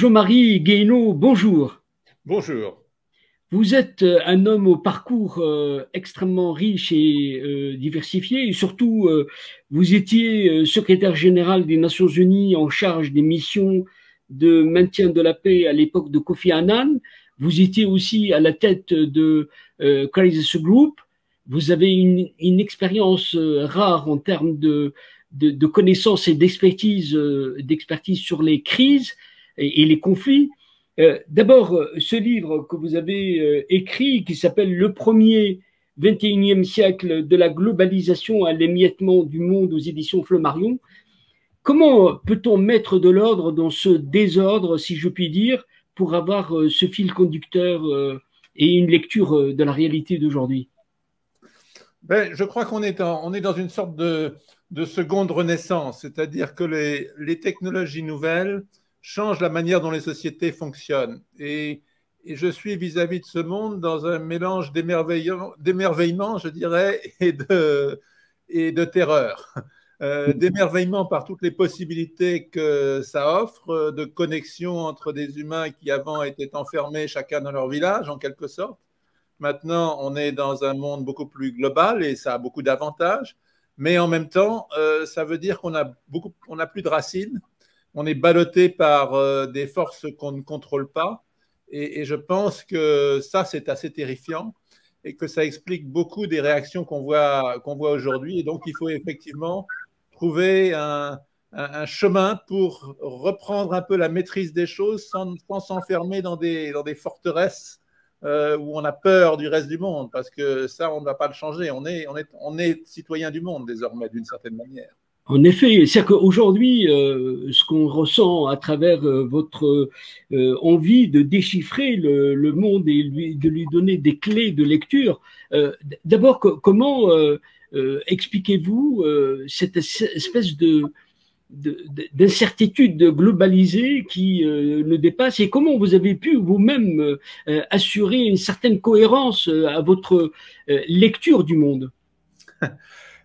Jean-Marie Guéhenno, bonjour. Bonjour. Vous êtes un homme au parcours extrêmement riche et diversifié, et surtout, vous étiez secrétaire général des Nations Unies en charge des missions de maintien de la paix à l'époque de Kofi Annan. Vous étiez aussi à la tête de Crisis Group. Vous avez une expérience rare en termes de connaissances et d'expertise sur les crises et les conflits. D'abord, ce livre que vous avez écrit, qui s'appelle Le premier 21e siècle de la globalisation à l'émiettement du monde aux éditions Flammarion, comment peut-on mettre de l'ordre dans ce désordre, si je puis dire, pour avoir ce fil conducteur et une lecture de la réalité d'aujourd'hui? Je crois qu'on est on est dans une sorte de seconde renaissance, c'est-à-dire que les technologies nouvelles changent la manière dont les sociétés fonctionnent. Et je suis vis-à-vis de ce monde dans un mélange d'émerveillement, je dirais, et de terreur. D'émerveillement par toutes les possibilités que ça offre, de connexion entre des humains qui avant étaient enfermés chacun dans leur village, en quelque sorte. Maintenant, on est dans un monde beaucoup plus global et ça a beaucoup d'avantages. Mais en même temps, ça veut dire on a plus de racines. On est ballotté par des forces qu'on ne contrôle pas. Et je pense que ça, c'est assez terrifiant et que ça explique beaucoup des réactions qu'on voit aujourd'hui. Et donc, il faut effectivement trouver un chemin pour reprendre un peu la maîtrise des choses sans s'enfermer dans des forteresses où on a peur du reste du monde, parce que ça, on ne va pas le changer. On est citoyen du monde désormais, d'une certaine manière. En effet, c'est qu'aujourd'hui, ce qu'on ressent à travers votre envie de déchiffrer le monde et de lui donner des clés de lecture, d'abord, comment expliquez-vous cette espèce d'incertitude globalisée qui nous dépasse, et comment vous avez pu vous-même assurer une certaine cohérence à votre lecture du monde?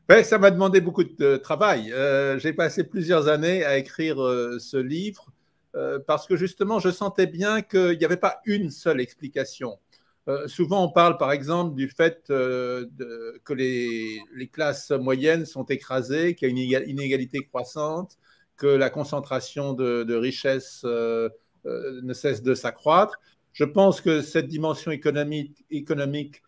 Ouais, ça m'a demandé beaucoup de travail. J'ai passé plusieurs années à écrire ce livre parce que justement, je sentais bien qu'il n'y avait pas une seule explication. Souvent, on parle par exemple du fait que les classes moyennes sont écrasées, qu'il y a une inégalité croissante, que la concentration de richesses ne cesse de s'accroître. Je pense que cette dimension économique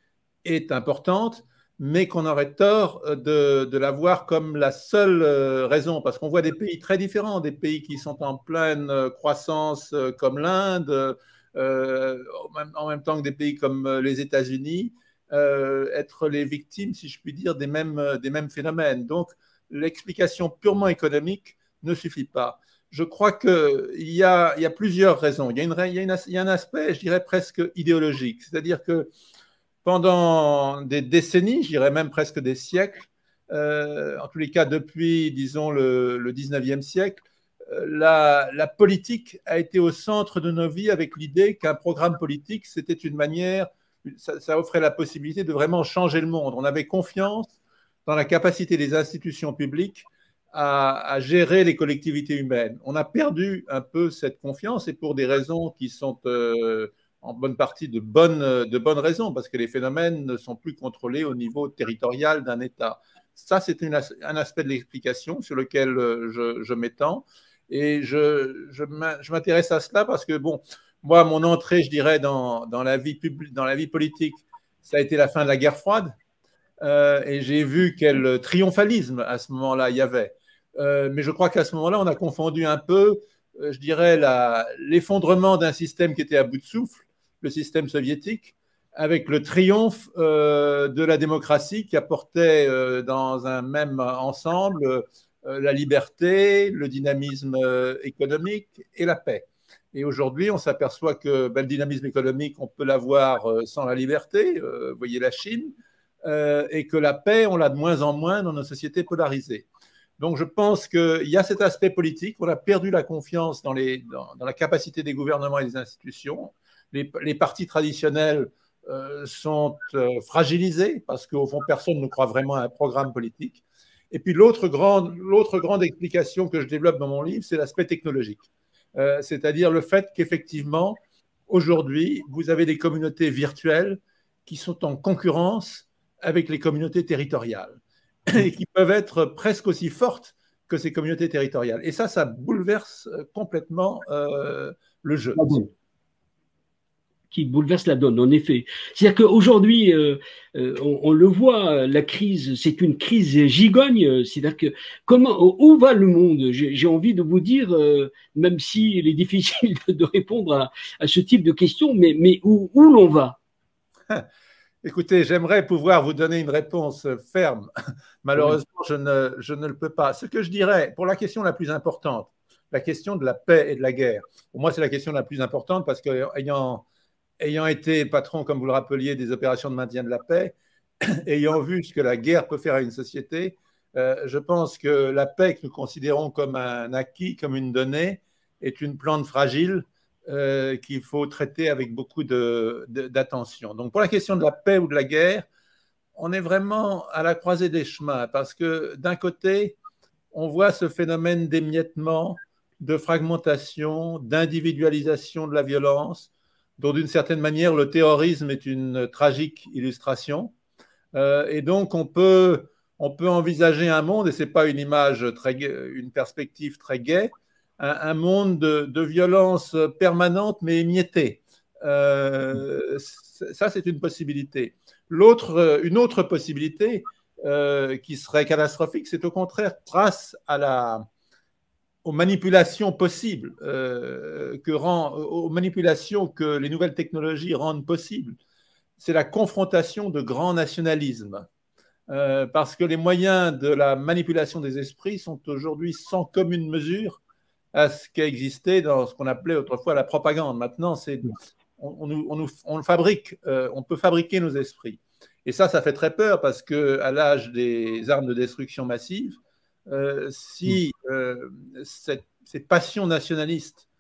est importante, mais qu'on aurait tort de la voir comme la seule raison, parce qu'on voit des pays très différents, des pays qui sont en pleine croissance comme l'Inde, en même temps que des pays comme les États-Unis, être les victimes, si je puis dire, des mêmes phénomènes. Donc, l'explication purement économique ne suffit pas. Je crois qu'il y a plusieurs raisons. Il y a un aspect, je dirais, presque idéologique, c'est-à-dire que pendant des décennies, je dirais même presque des siècles, en tous les cas depuis, disons, le 19e siècle, la politique a été au centre de nos vies avec l'idée qu'un programme politique, c'était une manière, ça offrait la possibilité de vraiment changer le monde. On avait confiance dans la capacité des institutions publiques à gérer les collectivités humaines. On a perdu un peu cette confiance et pour des raisons qui sont en bonne partie de bonnes raisons, parce que les phénomènes ne sont plus contrôlés au niveau territorial d'un État. Ça, c'est un aspect de l'explication sur lequel je m'étends. Et je m'intéresse à cela parce que, bon, moi, mon entrée, je dirais, dans la vie politique, ça a été la fin de la guerre froide. Et j'ai vu quel triomphalisme à ce moment-là il y avait. Mais je crois qu'à ce moment-là, on a confondu un peu, je dirais, l'effondrement d'un système qui était à bout de souffle, le système soviétique, avec le triomphe de la démocratie qui apportait dans un même ensemble la liberté, le dynamisme économique et la paix. Et aujourd'hui, on s'aperçoit que le dynamisme économique, on peut l'avoir sans la liberté, vous voyez la Chine, et que la paix, on l'a de moins en moins dans nos sociétés polarisées. Donc je pense qu'il y a cet aspect politique, on a perdu la confiance dans la capacité des gouvernements et des institutions. Les partis traditionnels sont fragilisés parce qu'au fond, personne ne croit vraiment à un programme politique. Et puis l'autre grande explication que je développe dans mon livre, c'est l'aspect technologique. c'est-à-dire le fait qu'effectivement, aujourd'hui, vous avez des communautés virtuelles qui sont en concurrence avec les communautés territoriales et qui peuvent être presque aussi fortes que ces communautés territoriales. Et ça bouleverse complètement le jeu. Qui bouleverse la donne, en effet. C'est-à-dire qu'aujourd'hui, on le voit, la crise, c'est une crise gigogne. C'est-à-dire que où va le monde? J'ai envie de vous dire, même s'il est difficile de répondre à ce type de questions, mais où l'on va? Écoutez, j'aimerais pouvoir vous donner une réponse ferme. Malheureusement, je ne le peux pas. Ce que je dirais, pour la question la plus importante, la question de la paix et de la guerre, pour moi, c'est la question la plus importante parce qu'ayant été patron, comme vous le rappeliez, des opérations de maintien de la paix, ayant vu ce que la guerre peut faire à une société, je pense que la paix que nous considérons comme un acquis, comme une donnée, est une plante fragile qu'il faut traiter avec beaucoup d'attention. Donc pour la question de la paix ou de la guerre, on est vraiment à la croisée des chemins parce que d'un côté, on voit ce phénomène d'émiettement, de fragmentation, d'individualisation de la violence, dont d'une certaine manière le terrorisme est une tragique illustration. Et donc on peut envisager un monde, et ce n'est pas une image une perspective très gaie, un monde de violence permanente mais émiettée. Ça, c'est une possibilité. Une autre possibilité qui serait catastrophique, c'est au contraire grâce aux manipulations possibles, aux manipulations que les nouvelles technologies rendent possibles. C'est la confrontation de grands nationalismes. Parce que les moyens de la manipulation des esprits sont aujourd'hui sans commune mesure à ce qui existait dans ce qu'on appelait autrefois la propagande. Maintenant, on fabrique, on peut fabriquer nos esprits. Et ça fait très peur parce qu'à l'âge des armes de destruction massive, si ces passions nationalistes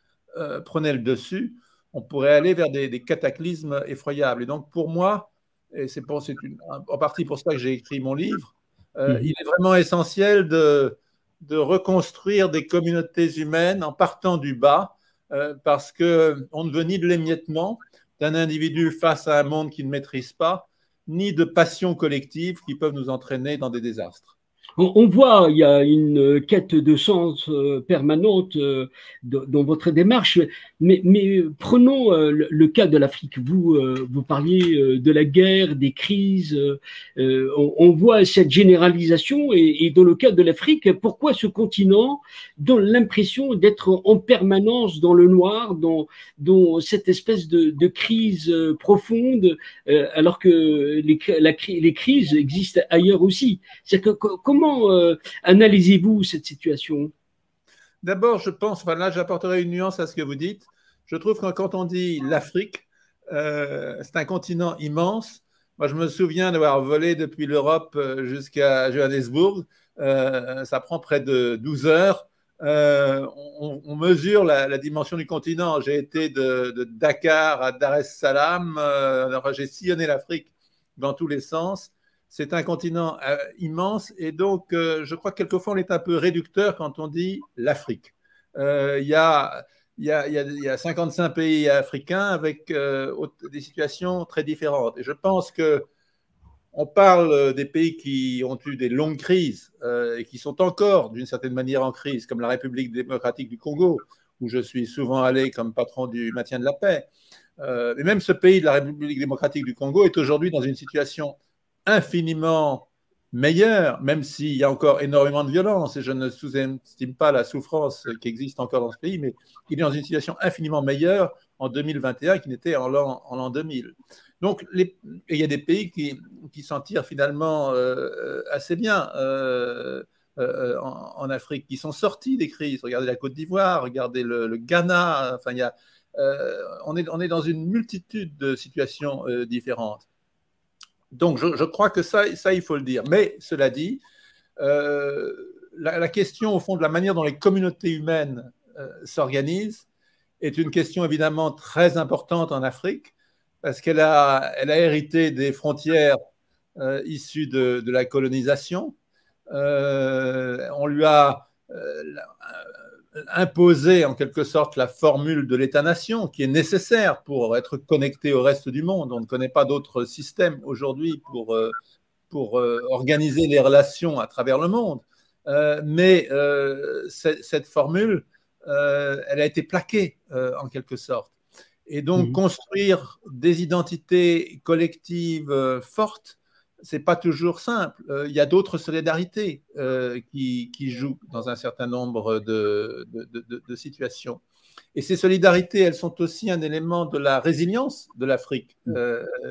prenaient le dessus, on pourrait aller vers des cataclysmes effroyables. Et donc, pour moi, et c'est en partie pour ça que j'ai écrit mon livre, il est vraiment essentiel de reconstruire des communautés humaines en partant du bas, parce qu'on ne veut ni de l'émiettement d'un individu face à un monde qu'il ne maîtrise pas, ni de passions collectives qui peuvent nous entraîner dans des désastres. On voit, il y a une quête de sens permanente dans votre démarche, mais prenons le cas de l'Afrique. Vous parliez de la guerre, des crises. On voit cette généralisation et dans le cas de l'Afrique, pourquoi ce continent donne l'impression d'être en permanence dans le noir, dans cette espèce de crise profonde, alors que les crises existent ailleurs aussi. C'est que comment analysez-vous cette situation? D'abord, je pense, enfin là, j'apporterai une nuance à ce que vous dites. Je trouve que quand on dit l'Afrique, c'est un continent immense. Moi, je me souviens d'avoir volé depuis l'Europe jusqu'à Johannesburg. Ça prend près de 12 heures. On mesure la dimension du continent. J'ai été de Dakar à Dar es Salaam. J'ai sillonné l'Afrique dans tous les sens. C'est un continent immense et donc je crois que quelquefois on est un peu réducteur quand on dit l'Afrique. Il y a 55 pays africains avec des situations très différentes. Et je pense qu'on parle des pays qui ont eu des longues crises et qui sont encore d'une certaine manière en crise, comme la République démocratique du Congo, où je suis souvent allé comme patron du maintien de la paix. Et même ce pays de la République démocratique du Congo est aujourd'hui dans une situation infiniment meilleur, même s'il y a encore énormément de violence, et je ne sous-estime pas la souffrance qui existe encore dans ce pays, mais il est dans une situation infiniment meilleure en 2021 qu'il n'était en l'an 2000. Donc, il y a des pays qui s'en tirent finalement assez bien en Afrique, qui sont sortis des crises. Regardez la Côte d'Ivoire, regardez le Ghana, enfin, on est dans une multitude de situations différentes. Donc, je crois que ça, il faut le dire. Mais cela dit, la question, au fond, de la manière dont les communautés humaines s'organisent est une question évidemment très importante en Afrique, parce qu'elle a hérité des frontières issues de la colonisation. On lui a imposer en quelque sorte la formule de l'État-nation qui est nécessaire pour être connecté au reste du monde. On ne connaît pas d'autre système aujourd'hui pour organiser les relations à travers le monde. Mais cette formule, elle a été plaquée en quelque sorte. Et donc, construire des identités collectives fortes, c'est pas toujours simple. Il y a d'autres solidarités qui jouent dans un certain nombre de situations. Et ces solidarités, elles sont aussi un élément de la résilience de l'Afrique,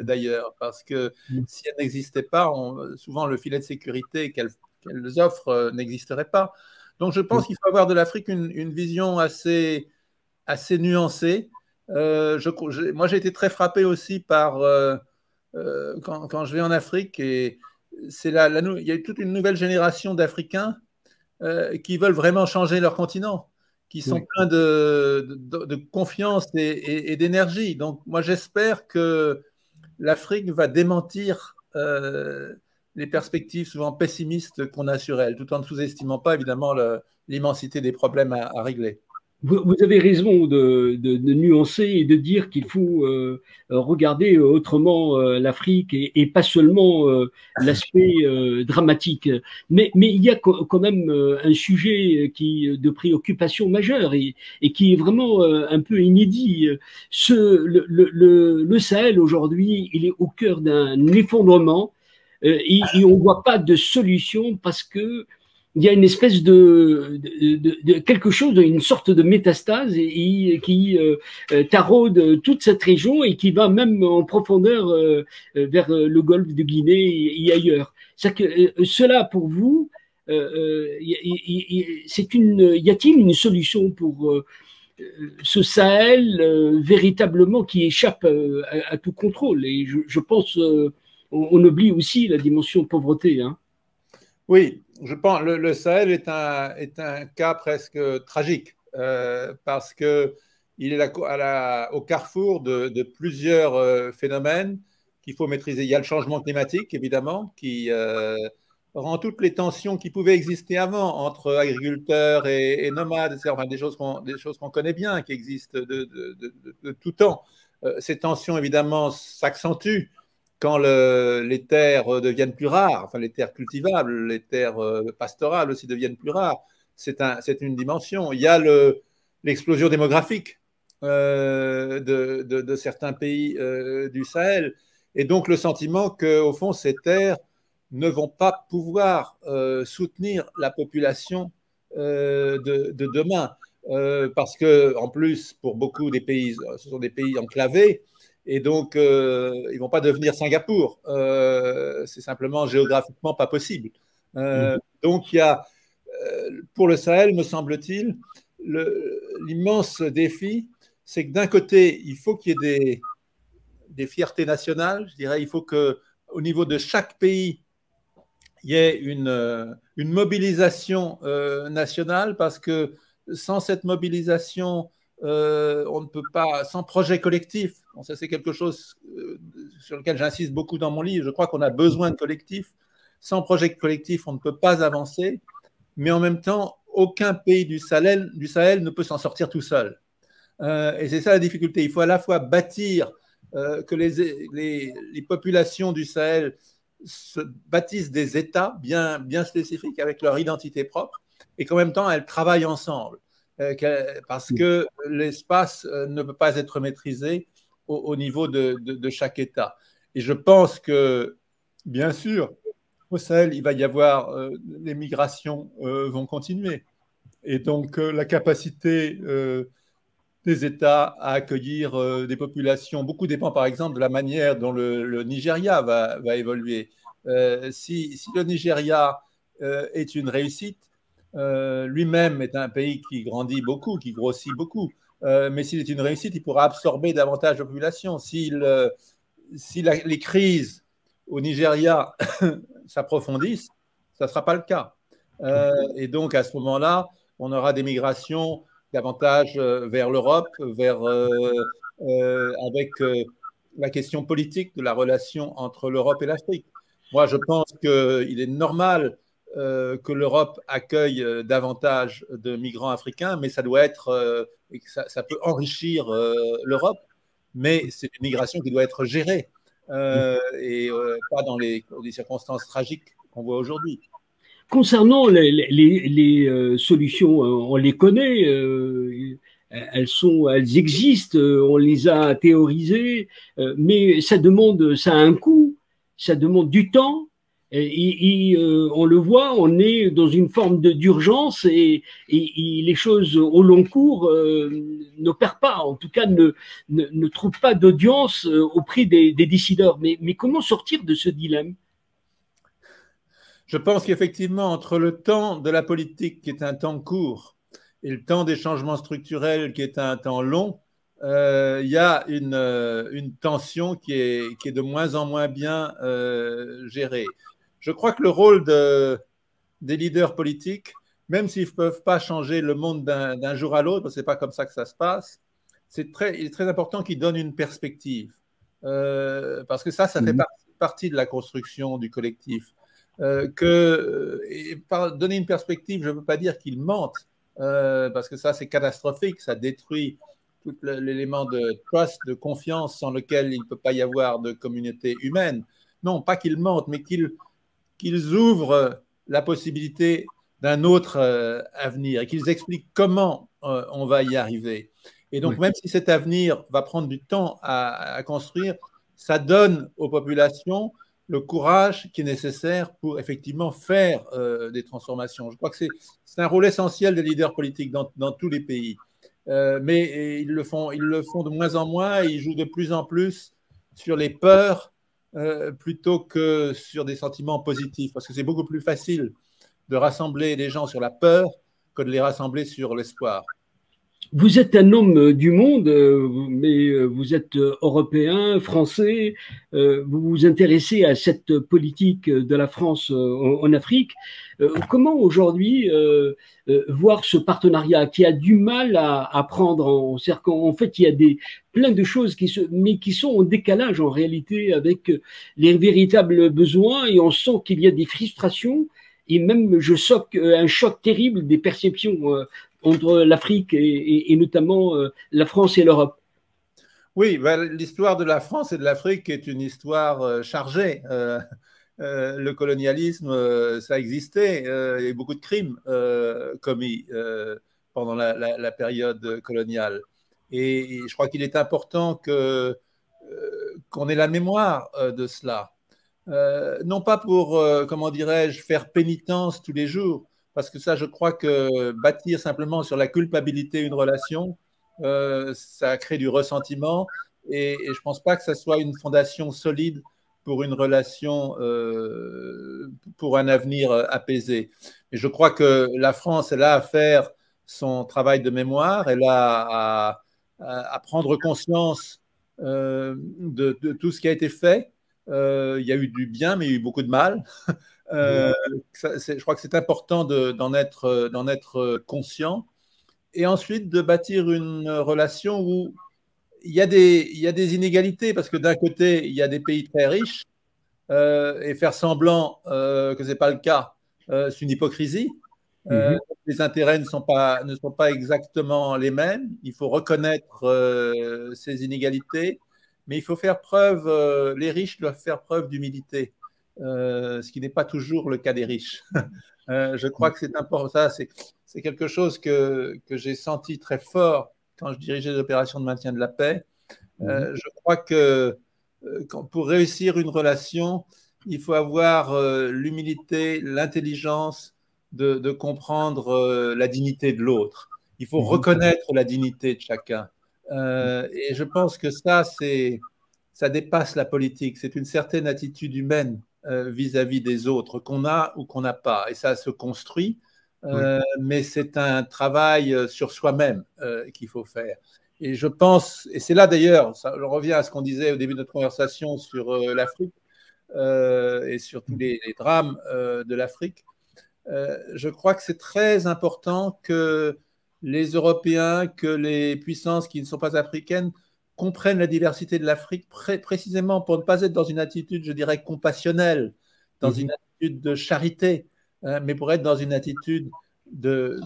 d'ailleurs, parce que si elles n'existaient pas, souvent le filet de sécurité qu'elles offrent n'existerait pas. Donc, je pense qu'il faut avoir de l'Afrique une vision assez nuancée. Moi, j'ai été très frappé aussi par quand je vais en Afrique, et il y a toute une nouvelle génération d'Africains qui veulent vraiment changer leur continent, qui sont pleins de confiance et d'énergie. Donc, moi, j'espère que l'Afrique va démentir les perspectives souvent pessimistes qu'on a sur elle, tout en ne sous-estimant pas, évidemment, l'immensité des problèmes à régler. Vous avez raison de nuancer et de dire qu'il faut regarder autrement l'Afrique et pas seulement l'aspect dramatique. Mais il y a quand même un sujet de préoccupation majeure et qui est vraiment un peu inédit. Le Sahel aujourd'hui, il est au cœur d'un effondrement et on ne voit pas de solution parce que il y a une espèce de quelque chose, une sorte de métastase qui taraude toute cette région et qui va même en profondeur vers le golfe de Guinée et ailleurs. C'est-à-dire que cela, pour vous, y a-t-il une solution pour ce Sahel véritablement qui échappe à tout contrôle? Et je pense, on oublie aussi la dimension pauvreté, hein. Oui, je pense que le Sahel est un cas presque tragique parce qu'il est au carrefour de plusieurs phénomènes qu'il faut maîtriser. Il y a le changement climatique, évidemment, qui rend toutes les tensions qui pouvaient exister avant entre agriculteurs et nomades, enfin, des choses qu'on connaît bien, qui existent de tout temps. Ces tensions, évidemment, s'accentuent quand les terres deviennent plus rares, enfin les terres cultivables, les terres pastorales aussi deviennent plus rares. C'est une dimension. Il y a l'explosion démographique de certains pays du Sahel. Et donc le sentiment qu'au fond, ces terres ne vont pas pouvoir soutenir la population de demain. Parce que, en plus, pour beaucoup des pays, ce sont des pays enclavés, et donc ils ne vont pas devenir Singapour. C'est simplement géographiquement pas possible. Donc il y a, pour le Sahel, me semble-t-il, l'immense défi, c'est que d'un côté, il faut qu'il y ait des fiertés nationales. Je dirais, il faut qu'au niveau de chaque pays, il y ait une mobilisation nationale, parce que sans cette mobilisation, on ne peut pas, sans projet collectif, bon, ça c'est quelque chose sur lequel j'insiste beaucoup dans mon livre, je crois qu'on a besoin de collectif. Sans projet collectif, on ne peut pas avancer, mais en même temps, aucun pays du Sahel ne peut s'en sortir tout seul. Et c'est ça la difficulté. Il faut à la fois bâtir que les populations du Sahel se bâtissent des États bien spécifiques avec leur identité propre, et qu'en même temps, elles travaillent ensemble. Parce que l'espace ne peut pas être maîtrisé au niveau de chaque État. Et je pense que, bien sûr, au Sahel, il va y avoir, les migrations vont continuer. Et donc, la capacité des États à accueillir des populations, beaucoup dépend par exemple de la manière dont le Nigeria va évoluer. Si le Nigeria est une réussite, lui-même est un pays qui grandit beaucoup, qui grossit beaucoup. Mais s'il est une réussite, il pourra absorber davantage de population. Si les crises au Nigeria s'approfondissent, ça ne sera pas le cas. Et donc, à ce moment-là, on aura des migrations davantage vers l'Europe, avec la question politique de la relation entre l'Europe et l'Afrique. Moi, je pense qu'il est normal que l'Europe accueille davantage de migrants africains, mais ça doit être, ça peut enrichir l'Europe, mais c'est une migration qui doit être gérée et pas dans les circonstances tragiques qu'on voit aujourd'hui. Concernant les solutions, on les connaît, elles existent, on les a théorisées, mais ça a un coût, ça demande du temps. On le voit, on est dans une forme d'urgence et les choses au long cours n'opèrent pas, en tout cas ne trouvent pas d'audience auprès des décideurs. Mais comment sortir de ce dilemme? Je pense qu'effectivement, entre le temps de la politique, qui est un temps court, et le temps des changements structurels, qui est un temps long, il y a une tension qui est de moins en moins bien gérée. Je crois que le rôle des leaders politiques, même s'ils ne peuvent pas changer le monde d'un jour à l'autre, parce que ce n'est pas comme ça que ça se passe, il est très important qu'ils donnent une perspective. Parce que ça fait partie de la construction du collectif. Donner une perspective, je ne veux pas dire qu'ils mentent, parce que ça, c'est catastrophique, ça détruit tout l'élément de trust, de confiance, sans lequel il ne peut pas y avoir de communauté humaine. Non, pas qu'ils mentent, mais qu'ils ouvrent la possibilité d'un autre avenir et qu'ils expliquent comment on va y arriver. Et donc, même si cet avenir va prendre du temps à construire, ça donne aux populations le courage qui est nécessaire pour effectivement faire des transformations. Je crois que c'est un rôle essentiel des leaders politiques dans tous les pays. Mais ils le font de moins en moins et ils jouent de plus en plus sur les peurs plutôt que sur des sentiments positifs. Parce que c'est beaucoup plus facile de rassembler les gens sur la peur que de les rassembler sur l'espoir. Vous êtes un homme du monde, mais vous êtes européen, français, vous vous intéressez à cette politique de la France en Afrique. Comment aujourd'hui voir ce partenariat qui a du mal à prendre en fait, il y a plein de choses mais qui sont en décalage en réalité avec les véritables besoins et on sent qu'il y a des frustrations et même un choc terrible des perceptions entre l'Afrique et notamment la France et l'Europe. Oui, ben, l'histoire de la France et de l'Afrique est une histoire chargée. Le colonialisme, ça existait. Il y a eu beaucoup de crimes commis pendant la période coloniale. Et je crois qu'il est important qu'on ait la mémoire de cela. Non pas pour, comment dirais-je, faire pénitence tous les jours, parce que ça, je crois que bâtir simplement sur la culpabilité une relation, ça crée du ressentiment et je ne pense pas que ça soit une fondation solide pour une relation, pour un avenir apaisé. Et je crois que la France, elle a à faire son travail de mémoire, elle a à prendre conscience de tout ce qui a été fait. Il y a eu du bien, mais il y a eu beaucoup de mal. Je crois que c'est important d'en être conscient. Et ensuite, de bâtir une relation où il y a des inégalités, parce que d'un côté, il y a des pays très riches, et faire semblant que ce n'est pas le cas, c'est une hypocrisie. Les intérêts ne sont pas exactement les mêmes. Il faut reconnaître ces inégalités, mais il faut faire preuve, les riches doivent faire preuve d'humilité, ce qui n'est pas toujours le cas des riches. Je crois que c'est important. Ça, c'est quelque chose que j'ai senti très fort quand je dirigeais les opérations de maintien de la paix. Je crois que pour réussir une relation, il faut avoir l'humilité, l'intelligence de comprendre la dignité de l'autre. Il faut reconnaître la dignité de chacun. Et je pense que ça dépasse la politique. C'est une certaine attitude humaine vis-à-vis des autres qu'on a ou qu'on n'a pas. Et ça se construit, mais c'est un travail sur soi-même qu'il faut faire. Et je pense, et c'est là d'ailleurs, je reviens à ce qu'on disait au début de notre conversation sur l'Afrique et sur tous les drames de l'Afrique. Je crois que c'est très important que les Européens, que les puissances qui ne sont pas africaines comprennent la diversité de l'Afrique précisément pour ne pas être dans une attitude, je dirais, compassionnelle, dans une attitude de charité, mais pour être dans une attitude de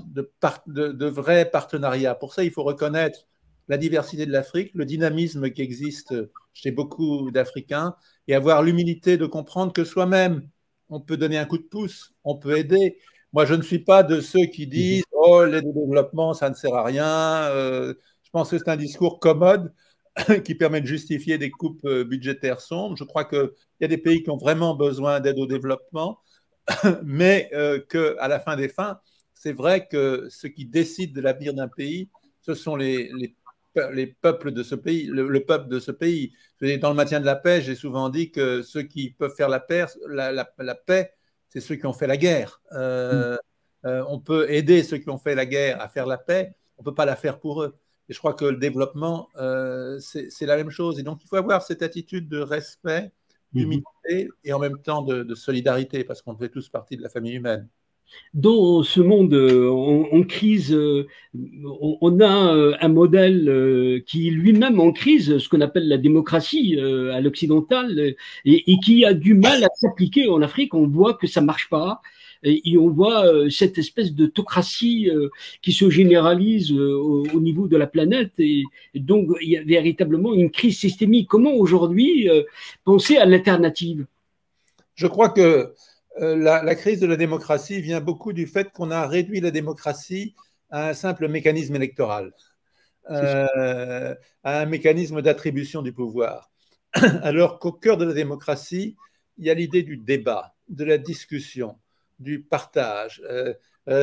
vrai partenariat. Pour ça, il faut reconnaître la diversité de l'Afrique, le dynamisme qui existe chez beaucoup d'Africains, et avoir l'humilité de comprendre que soi-même, on peut donner un coup de pouce, on peut aider. Moi, je ne suis pas de ceux qui disent « Oh, l'aide au développement, ça ne sert à rien ». Je pense que c'est un discours commode qui permet de justifier des coupes budgétaires sombres. Je crois qu'il y a des pays qui ont vraiment besoin d'aide au développement, mais qu'à la fin des fins, c'est vrai que ce qui décide de l'avenir d'un pays, ce sont les peuples de ce pays, le peuple de ce pays. Dans le maintien de la paix, j'ai souvent dit que ceux qui peuvent faire la paix, c'est ceux qui ont fait la guerre. On peut aider ceux qui ont fait la guerre à faire la paix, on ne peut pas la faire pour eux. Et je crois que le développement, c'est la même chose. Et donc, il faut avoir cette attitude de respect, d'humilité et en même temps de solidarité, parce qu'on fait tous partie de la famille humaine. Dans ce monde en crise, on a un modèle qui lui-même en crise, ce qu'on appelle la démocratie à l'occidental, et qui a du mal à s'appliquer en Afrique. On voit que ça marche pas. Et on voit cette espèce d'autocratie qui se généralise au niveau de la planète. Et donc, il y a véritablement une crise systémique. Comment aujourd'hui penser à l'alternative? Je crois que la crise de la démocratie vient beaucoup du fait qu'on a réduit la démocratie à un simple mécanisme électoral, à un mécanisme d'attribution du pouvoir. Alors qu'au cœur de la démocratie, il y a l'idée du débat, de la discussion, du partage.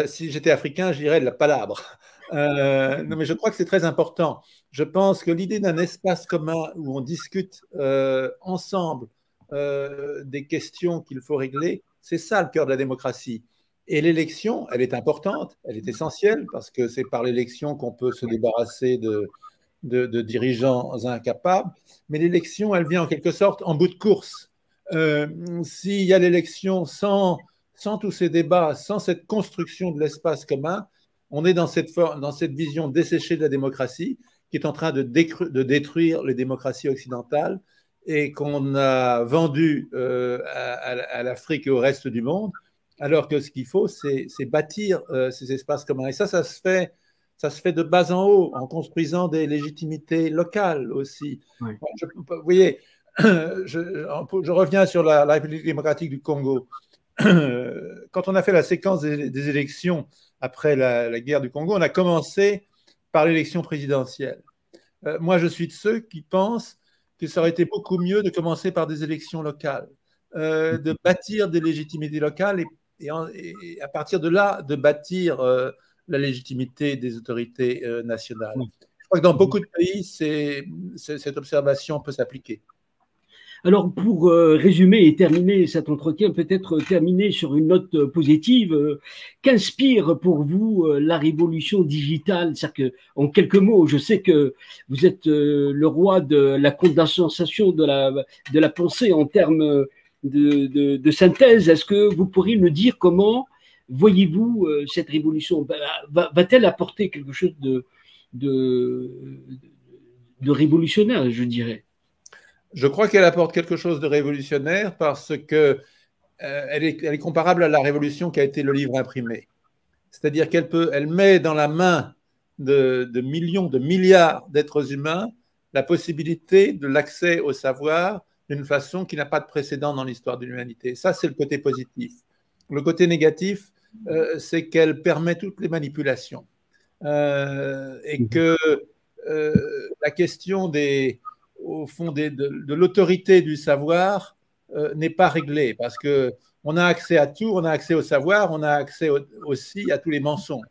Si j'étais africain, je dirais de la palabre. Non, mais je crois que c'est très important. Je pense que l'idée d'un espace commun où on discute ensemble des questions qu'il faut régler, c'est ça le cœur de la démocratie. Et l'élection, elle est importante, elle est essentielle, parce que c'est par l'élection qu'on peut se débarrasser de dirigeants incapables. Mais l'élection, elle vient en quelque sorte en bout de course. S'il y a l'élection sans tous ces débats, sans cette construction de l'espace commun, on est dans cette vision desséchée de la démocratie qui est en train de détruire les démocraties occidentales et qu'on a vendu à l'Afrique et au reste du monde, alors que ce qu'il faut, c'est bâtir ces espaces communs. Et ça se fait de bas en haut, en construisant des légitimités locales aussi. Oui. Vous voyez, je reviens sur la République démocratique du Congo. Quand on a fait la séquence des élections après la guerre du Congo, on a commencé par l'élection présidentielle. Moi, je suis de ceux qui pensent que ça aurait été beaucoup mieux de commencer par des élections locales, de bâtir des légitimités locales et à partir de là, de bâtir la légitimité des autorités nationales. Je crois que dans beaucoup de pays, cette observation peut s'appliquer. Alors, pour résumer et terminer cet entretien, peut-être terminer sur une note positive, qu'inspire pour vous la révolution digitale? C'est-à-dire qu'en quelques mots, je sais que vous êtes le roi de la condensation de la pensée en termes de synthèse. Est-ce que vous pourriez nous dire comment voyez-vous cette révolution? Va-t-elle apporter quelque chose de révolutionnaire, je dirais? Je crois qu'elle apporte quelque chose de révolutionnaire parce que elle est comparable à la révolution qui a été le livre imprimé. C'est-à-dire elle met dans la main de millions, de milliards d'êtres humains la possibilité de l'accès au savoir d'une façon qui n'a pas de précédent dans l'histoire de l'humanité. Ça, c'est le côté positif. Le côté négatif, c'est qu'elle permet toutes les manipulations et que la question au fond de l'autorité du savoir n'est pas réglée parce qu'on a accès à tout, on a accès au savoir, on a accès aussi à tous les mensonges.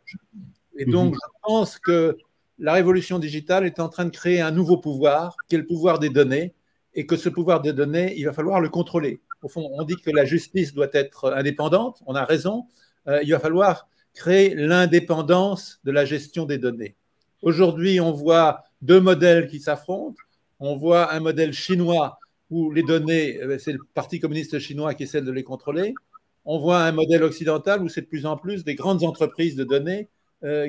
Et donc, je pense que la révolution digitale est en train de créer un nouveau pouvoir, qui est le pouvoir des données, et que ce pouvoir des données, il va falloir le contrôler. Au fond, on dit que la justice doit être indépendante, on a raison, il va falloir créer l'indépendance de la gestion des données. Aujourd'hui, on voit deux modèles qui s'affrontent. On voit un modèle chinois où les données, c'est le Parti communiste chinois qui essaie de les contrôler. On voit un modèle occidental où c'est de plus en plus des grandes entreprises de données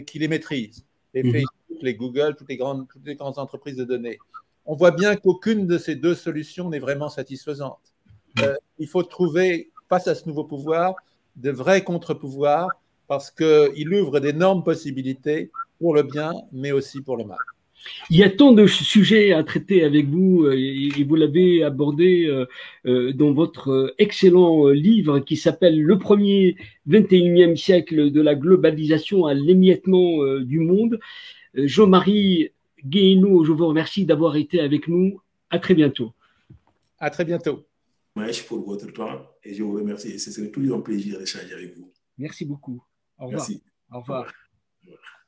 qui les maîtrisent. Les Facebook, les Google, toutes les grandes entreprises de données. On voit bien qu'aucune de ces deux solutions n'est vraiment satisfaisante. Il faut trouver, face à ce nouveau pouvoir, de vrais contre-pouvoirs parce qu'il ouvre d'énormes possibilités pour le bien, mais aussi pour le mal. Il y a tant de sujets à traiter avec vous et vous l'avez abordé dans votre excellent livre qui s'appelle Le premier 21e siècle de la globalisation à l'émiettement du monde. Jean-Marie Guéhenno, je vous remercie d'avoir été avec nous. À très bientôt. À très bientôt. Pour votre temps et je vous remercie. Ce serait toujours un plaisir d'échanger avec vous. Merci beaucoup. Au revoir. Merci. Au revoir. Au revoir.